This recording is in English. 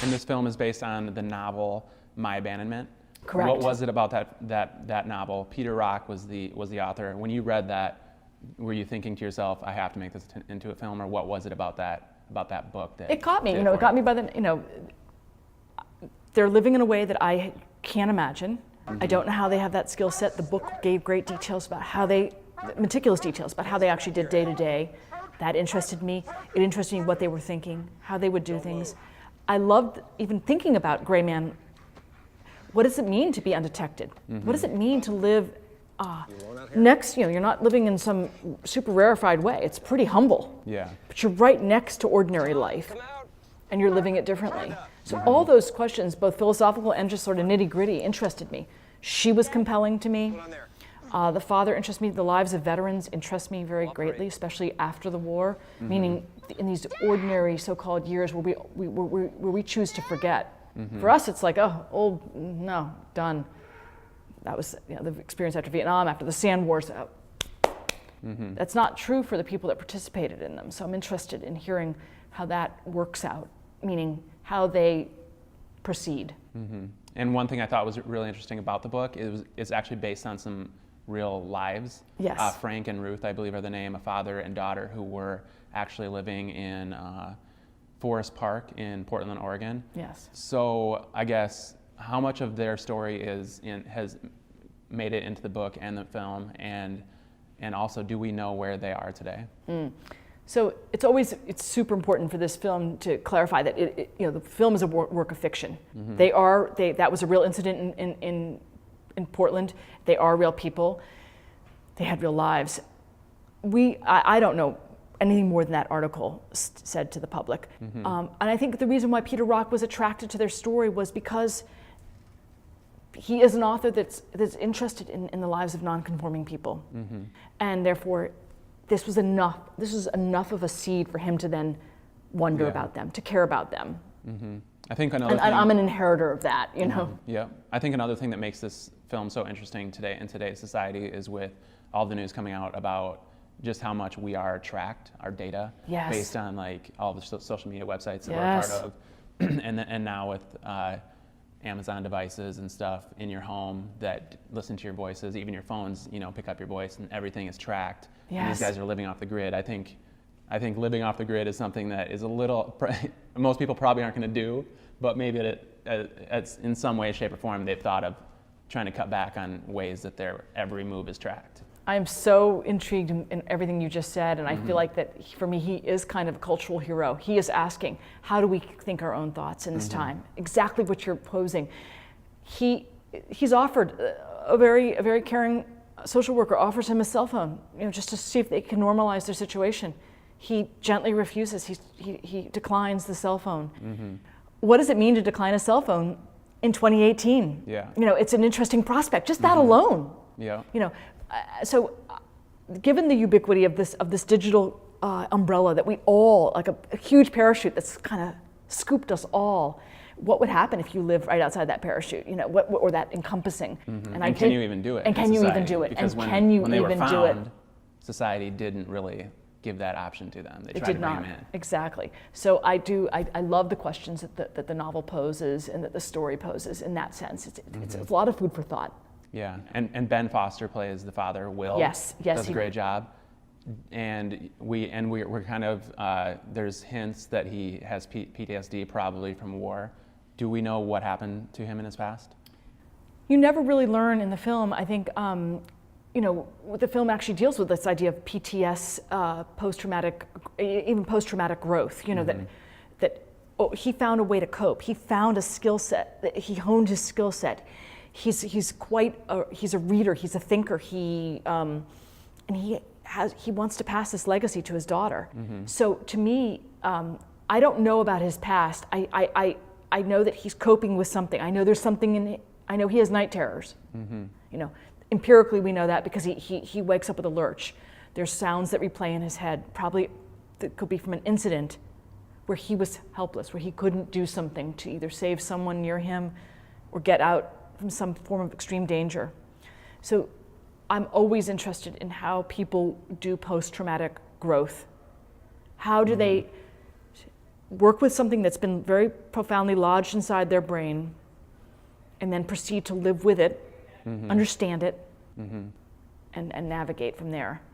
And this film is based on the novel My Abandonment. Correct. What was it about that novel? Peter Rock was the author. When you read that, were you thinking to yourself, I have to make this into a film, or what was it about that book that it got me? It got me by they're living in a way that I can't imagine. Mm-hmm. I don't know how they have that skill set. The book gave great details about meticulous details about how they actually did day to day. That interested me. It interested me what they were thinking, how they would do things. I loved even thinking about Gray Man. What does it mean to be undetected? Mm-hmm. What does it mean to live next? You're not living in some super rarefied way. It's pretty humble. Yeah. But you're right next to ordinary life, and you're living it differently. So all those questions, both philosophical and just sort of nitty gritty, interested me. She was compelling to me. The father interests me. The lives of veterans interest me very greatly, especially after the war, meaning in these ordinary so-called years where we choose to forget. Mm-hmm. For us, it's like, no, done. That was the experience after Vietnam, after the sand wars. Mm-hmm. That's not true for the people that participated in them. So I'm interested in hearing how that works out, meaning how they proceed. Mm-hmm. And one thing I thought was really interesting about the book is it's actually based on some real lives. Yes. Frank and Ruth, I believe, are the name, a father and daughter who were actually living in Forest Park in Portland, Oregon. Yes. So I guess how much of their story has made it into the book and the film, and also do we know where they are today? So it's super important for this film to clarify that the film is a work of fiction. Mm-hmm. That was a real incident in Portland. They are real people. They had real lives. I don't know anything more than that article said to the public. Mm-hmm. And I think the reason why Peter Rock was attracted to their story was because he is an author that's interested in the lives of non-conforming people. Mm-hmm. And therefore, this was enough of a seed for him to then wonder about them, to care about them. Mm-hmm. I think another thing, I'm an inheritor of that, you know. Yeah, I think another thing that makes this film so interesting today in today's society is with all the news coming out about just how much we are tracked, our data, based on like all the social media websites that we're a part of, and now with Amazon devices and stuff in your home that listen to your voices, even your phones, pick up your voice, and everything is tracked. Yes. And these guys are living off the grid. I think living off the grid is something that is a little, most people probably aren't going to do, but maybe it's in some way, shape, or form they've thought of trying to cut back on ways that their every move is tracked. I'm so intrigued in everything you just said, and I feel like that for me, he is kind of a cultural hero. He is asking, how do we think our own thoughts in this time? Exactly what you're posing. He's offered a very caring social worker offers him a cell phone, just to see if they can normalize their situation. He gently refuses. He declines the cell phone. Mm-hmm. What does it mean to decline a cell phone in 2018? Yeah. It's an interesting prospect. Just that alone. Yeah. So given the ubiquity of this digital umbrella that we all, like a huge parachute that's kind of scooped us all, what would happen if you live right outside that parachute? Or that encompassing? Mm-hmm. And can you even do it? And can you even do it? Because can you when they even were do it? found, society didn't really give that option to them. They tried to did bring not. them in. Exactly. So I love the questions that the novel poses and that the story poses in that sense. It's a lot of food for thought. Yeah, and Ben Foster plays the father, Will. Yes, does a great job. And we're kind of there's hints that he has PTSD probably from war. Do we know what happened to him in his past? You never really learn in the film. I think the film actually deals with this idea of PTS, post-traumatic growth. That he found a way to cope. He found a skill set. He honed his skill set. He's a reader. He's a thinker. And he wants to pass this legacy to his daughter. Mm-hmm. So to me, I don't know about his past. I know that he's coping with something. I know there's something I know he has night terrors. Mm-hmm. Empirically we know that because he wakes up with a lurch. There's sounds that replay in his head, probably that could be from an incident where he was helpless, where he couldn't do something to either save someone near him or get out from some form of extreme danger. So I'm always interested in how people do post-traumatic growth. How do they, work with something that's been very profoundly lodged inside their brain, and then proceed to live with it, understand it, and navigate from there.